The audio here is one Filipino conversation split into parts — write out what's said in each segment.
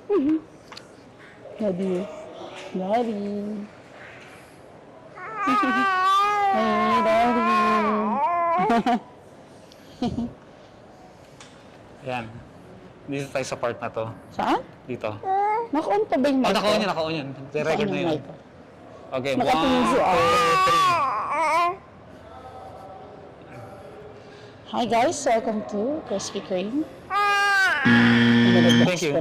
Daddy. Daddy. Hey, Daddy. Yan. Dito tayo sa part na to. Saan? Dito. Naka-on pa ba yung mic? Naka-on yan, naka-on yan. Record na yun. Okay, 1, 2, Nakatingin si Ate. 3. Hi guys, welcome to Krispy Kreme. Thank you.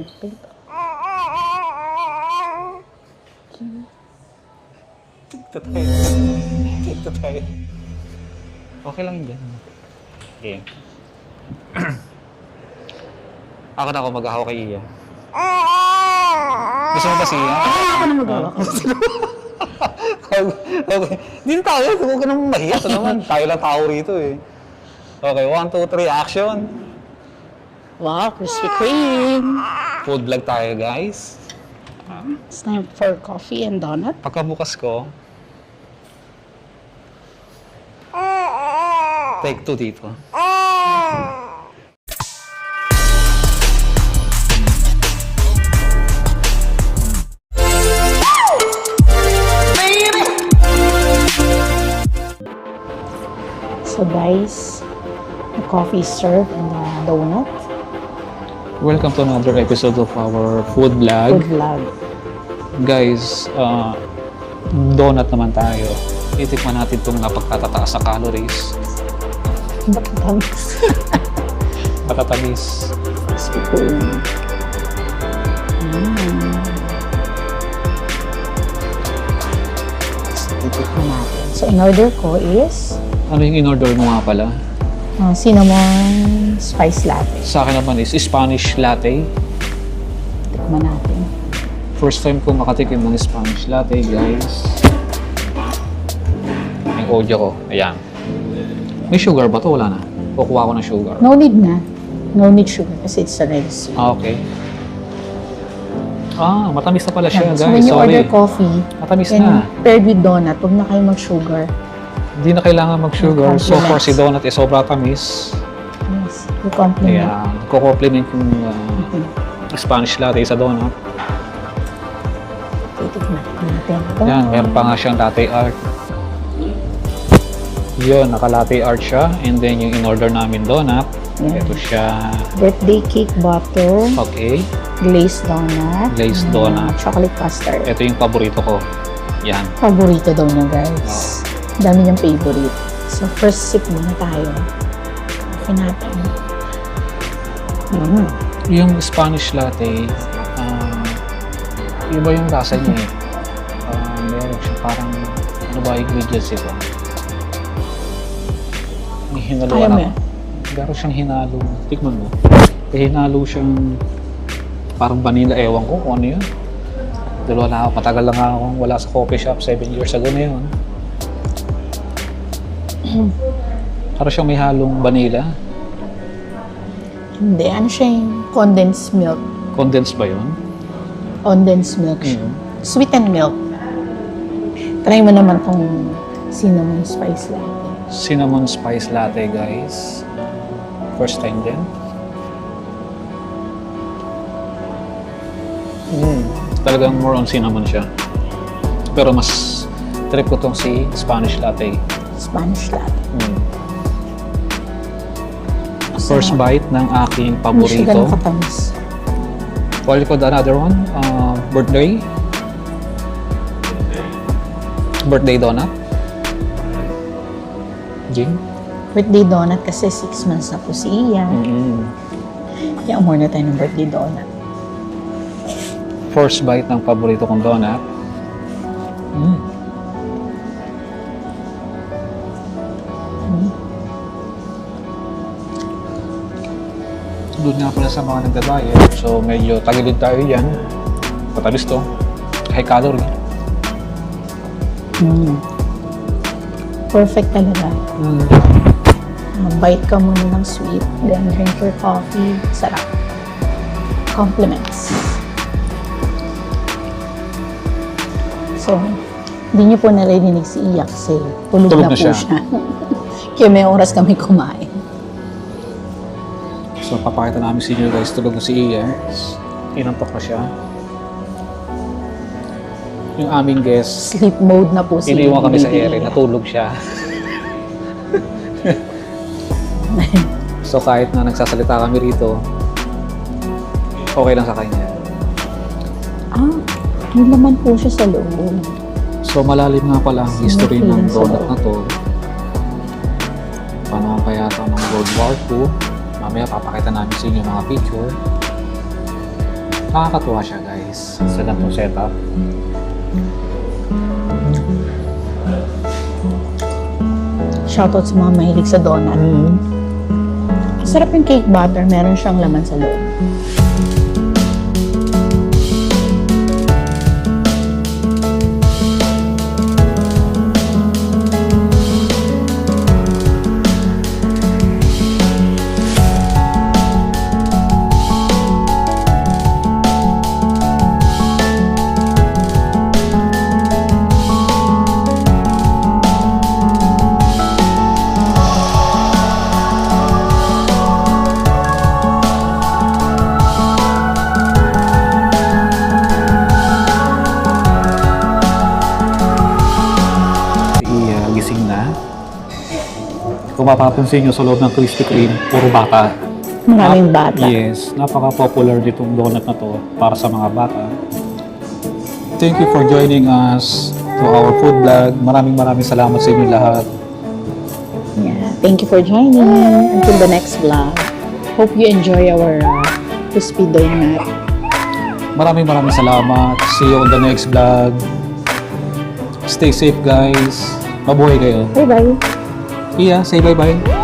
Ito tayo. Ito tayo. Okay lang yun. Okay. Ako na ako mag-ahawak kay Iya. Gusto mo ba siya? Ako na magawa ko. Okay. Dito tayo. Huwag ka naman mahiya. Ito naman. Tayo lang tao rito eh. Okay, 1, 2, 3, action! Wow, Krispy Kreme. Food vlog tayo, guys. It's time for coffee and donut. Pagkabukas ko, take 2 dito. So guys, the coffee is served and the donut. Welcome to another episode of our food vlog. Food vlog. Guys, donut naman tayo. Itikman natin itong napagtatataas sa calories. Bakit tamis? Matatamis. Krispy Kreme. Titikman natin. So in order ko is Ano yung in-order mo nga pala? cinnamon spice latte. Sa akin naman is Spanish latte. Tikman natin. First time ko makatikim ng Spanish latte, guys. Yung audio ko. Ayan. May sugar ba to? Wala na. Kukuha ko ng sugar. No need na. No need sugar kasi it's already sweet. Okay. Matamis na pala siya, Yan. guys. So when you Sorry. order coffee, Matamis and na. paired with donut, huwag na kayo mag-sugar. Hindi na kailangan mag-sugar. So far, Compliments. si donut is sobra tamis. Yes, you compliment. Ayan. Kukompliment yung Spanish latte sa donut. Titikman natin ito. Yan, meron pa nga siyang latte art. Yun, naka-latte art siya. And then yung in-order namin donut, Yan. ito siya. Birthday cake butter, Okay. glazed donut, Glazed donut. chocolate custard. Ito yung paborito ko. Yan. Paborito daw niya, guys. Dami niyang favorite. So, first sip muna tayo. Coffee natin. Yung Spanish latte, iba yung lasa niya eh. Meron siya parang, ano ba ingredients ito? May hinalo Ayaw mo na. yan? Meron siyang hinalo. Tikman mo. May hinalo siyang parang vanilla. Ewan ko kung ano yun. Dahil matagal lang akong wala sa coffee shop. 7 years ago na yun. Parang siyang may halong vanilla. Hindi. Ano siya yung condensed milk? Condensed ba yun? Condensed milk siya. Sweetened milk. Try mo naman tong cinnamon spice latte. Cinnamon spice latte, guys. First time din. Talagang more on cinnamon siya. Pero mas trip ko tong si Spanish latte. Spanish latte. First bite ng aking Hindi siya paborito. ganun katamis. Call ko another one. Birthday. Birthday donut. Jing. Birthday donut kasi 6 months na po si Ian. Kaya umorder tayo ng birthday donut. First bite ng paborito kong donut. Doon nga pala sa mga nagda-diet. So medyo tagilid tayo yan. Patalis to. High calorie. Perfect talaga. Bite ka muna ng sweet, then drink your coffee. Sarap. Compliments. So, hindi niyo po narinig si Iya kasi tulog na po siya. Kaya may oras kami kumain. So papakita namin sa inyo guys, tulog na si Iya. Inantok na siya. Yung aming guest, Sleep mode na po si iniwan kami sa Baby ere, Iya. natulog siya. So kahit na nagsasalita kami rito, okay lang sa kanya. Ah, may laman po siya sa loob. So malalim nga pala ang history ng Smoking sa donut loob. na to. Panahon pa yata ng World War II. Mamaya papakita namin sa inyo mga picture. Nakakatuwa siya guys sa ganitong setup. Shoutout sa mga mahilig sa donut. Sarap yung cake batter, meron siyang laman sa loob. Gising na. Kung mapapansin nyo sa loob ng Krispy Kreme, puro bata. Maraming bata. Yes, napaka-popular nitong donut na to para sa mga bata. Thank you for joining us to our food vlog. Maraming salamat sa inyo lahat. Yeah. Thank you for joining. Until the next vlog. Hope you enjoy our crispy donut. Maraming salamat. See you on the next vlog. Stay safe guys. Mabuhay kayo. Bye-bye. Iya, say bye-bye.